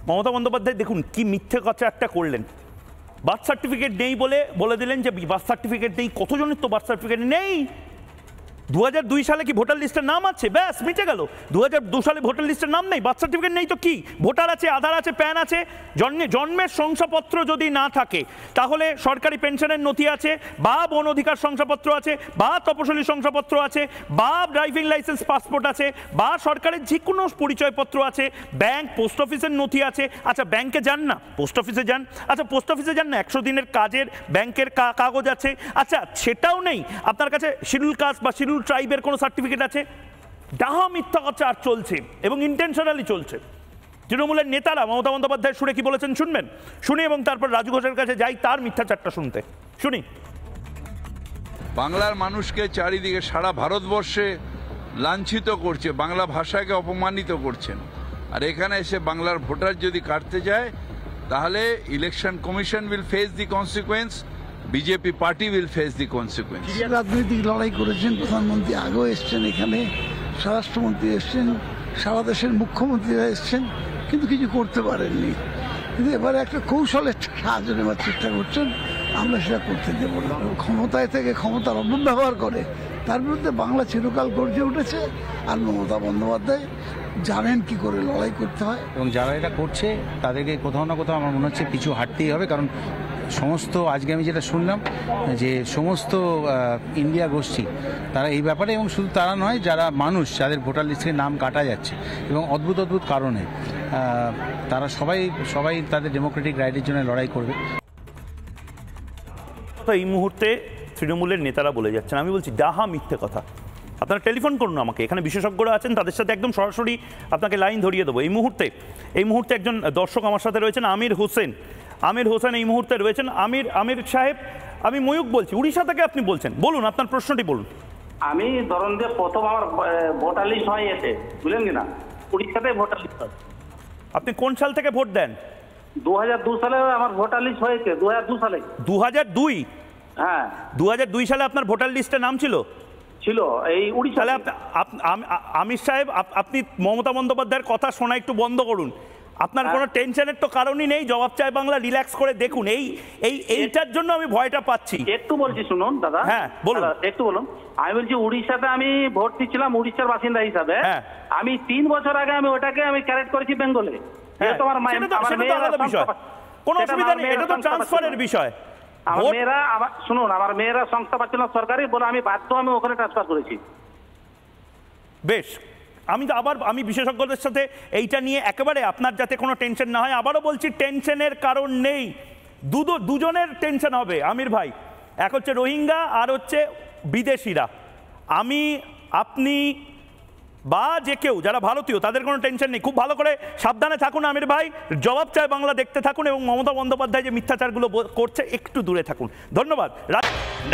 মমতা বন্দ্যোপাধ্যায় দেখুন কি মিথ্যে কথা একটা করলেন। বার্থ সার্টিফিকেট নেই বলে দিলেন যে বার্থ সার্টিফিকেট নেই। কতজনের তো বার্থ সার্টিফিকেট নেই। 2002 সালে কি ভোটার লিস্টের নাম আছে? ব্যাস মিটে গেল। 2002 সালে ভোটার লিস্টের নাম নেই, বার্থ সার্টিফিকেট নেই তো কি? ভোটার আছে, আধার আছে, প্যান আছে। জন্মের শংসাপত্র যদি না থাকে তাহলে সরকারি পেনশনের নথি আছে, বা বন অধিকার শংসাপত্র আছে, বা তপশিলি শংসাপত্র আছে, বা ড্রাইভিং লাইসেন্স পাসপোর্ট আছে, বা সরকারের যে কোনো পরিচয়পত্র আছে, ব্যাংক পোস্ট অফিসের নথি আছে। আচ্ছা ব্যাংকে যান না, পোস্ট অফিসে যান। আচ্ছা পোস্ট অফিসে যান না, 100 দিনের কাজের ব্যাংকের কাগজ আছে। আচ্ছা সেটাও নেই, আপনার কাছে শিডিউল কাস্ট বা শিডিউল ট্রাইবের কোনো সার্টিফিকেট আছে? ডাহা মিথ্যা কথা আর চলছে এবং ইন্টেনশনালি চলছে। তৃণমূলের নেতারা মমতা বন্দ্যোপাধ্যায় সুরে কি বলেছেন শুনবেন? শুনি এবং তারপর রাজু ঘোষের কাছে যাই তার মিথ্যাচারটা শুনতে। শুনি। বাংলার মানুষকে চারিদিকে সারা ভারতবর্ষে লাঞ্ছিত করছে, বাংলা ভাষাকে অপমানিত করছেন, আর এখানে এসে বাংলার ভোটার যদি কাটতে যায় তাহলে election commission will face the consequence, BJP party will face the consequence. রাজনৈতিক লড়াই করেছেন, প্রধানমন্ত্রী আগেও এসছেন, এখানে স্বরাষ্ট্রমন্ত্রী এসছেন, সারা দেশের মুখ্যমন্ত্রীরা এসছেন, কিন্তু কিছু করতে পারেননি। কিন্তু এবারে একটা কৌশলের সাহায্য নেওয়ার চেষ্টা করছেন, আমরা সেটা করতে দেব না। ক্ষমতায় থেকে ক্ষমতার অপব্যবহার করে, তার বিরুদ্ধে বাংলা চিরকাল গর্জে উঠেছে। আর মমতা বন্দ্যোপাধ্যায় জানেন কি করে লড়াই করতে হয়, এবং যারা এটা করছে তাদেরকে কোথাও না কোথাও আমার মনে হচ্ছে পিছু হাঁটতেই হবে। কারণ সমস্ত আজকে আমি যেটা শুনলাম যে সমস্ত ইন্ডিয়া গোষ্ঠী তারা এই ব্যাপারে, এবং শুধু তারা নয়, যারা মানুষ যাদের ভোটার লিস্টে নাম কাটা যাচ্ছে এবং অদ্ভুত অদ্ভুত কারণে, তারা সবাই তাদের ডেমোক্রেটিক রাইটের জন্য লড়াই করবে। এই মুহূর্তে তৃণমূলের নেতারা বলে যাচ্ছেন, আমি বলছি ডাহা মিথ্যে কথা। আপনারা টেলিফোন করুন আমাকে, এখানে বিশেষজ্ঞরা আছেন, তাদের সাথে একদম সরাসরি আপনাকে লাইন ধরিয়ে দেবো। এই মুহূর্তে একজন দর্শক আমার সাথে রয়েছেন, আমির হোসেন এই মুহূর্তে রয়েছেন। আমির সাহেব, আমি ময়ূক বলছি, উড়িষ্যা থেকে আপনি বলছেন, বলুন আপনার প্রশ্নটি বলুন। আমি ধরুন যে প্রথম আমার ভোটার লিস্ট হয় এসে, বুঝলেন কিনা, উড়িষ্যাতে ভোটার লিস্ট হয়। আপনি কোন সাল থেকে ভোট দেন? 2002 সালে আমার ভোটার লিস্ট হয়েছে। 2002 সালে। 2002? হ্যাঁ 2002 সালে আপনার ভোটার লিস্টে নাম ছিল? ছিল এই উড়িষ্যা। আমির সাহেব, আপনি মমতা বন্দ্যোপাধ্যায়ের কথা শোনা একটু বন্ধ করুন। আপনার কোনো টেনশনের তো কারণই নেই। জবাব চাই বাংলা রিল্যাক্স করে দেখুন। এইটার জন্য আমি ভয়টা পাচ্ছি। একটু বলছি শুনুন দাদা। হ্যাঁ বলুন। একটু বলুন। আমি বলছি উড়িষ্যাতে আমি ভোট দিচ্ছিলাম উড়িষ্যার বাসিন্দা হিসাবে। আমি 3 বছর আগে আমি ওটাকে কারেক্ট করেছি বেঙ্গলে। কোনো অসুবিধা নেই, এটা তো ট্রান্সফারের বিষয়। আমার মেয়েরা সংস্থা পাচ্ছিল সরকারি বলে আমি ওখানে ট্রান্সফার করেছি। বেশ, আমি বিশেষজ্ঞদের সাথে এইটা নিয়ে একেবারে আপনার যাতে কোনো টেনশন না হয়, আবারও বলছি টেনশনের কারণ নেই। দুজনের টেনশন হবে আমির ভাই। এক হচ্ছে রোহিঙ্গা, আর হচ্ছে বিদেশিরা। আপনি বা যে কেউ যারা ভারতীয় তাদের কোনো টেনশন নেই। খুব ভালো করে সাবধানে থাকুন আমির ভাই। জবাব চাই বাংলা দেখতে থাকুন এবং মমতা বন্দ্যোপাধ্যায় যে মিথ্যাচারগুলো করছে একটু দূরে থাকুন। ধন্যবাদ।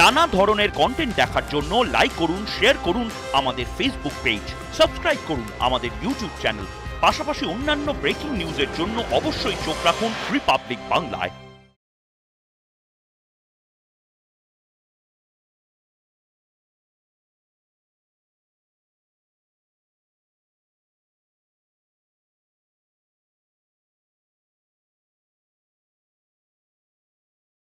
নানা ধরনের কন্টেন্ট দেখার জন্য লাইক করুন, শেয়ার করুন আমাদের ফেসবুক পেজ, সাবস্ক্রাইব করুন আমাদের ইউটিউব চ্যানেল। পাশাপাশি অন্যান্য ব্রেকিং নিউজের জন্য অবশ্যই চোখ রাখুন রিপাবলিক বাংলায়।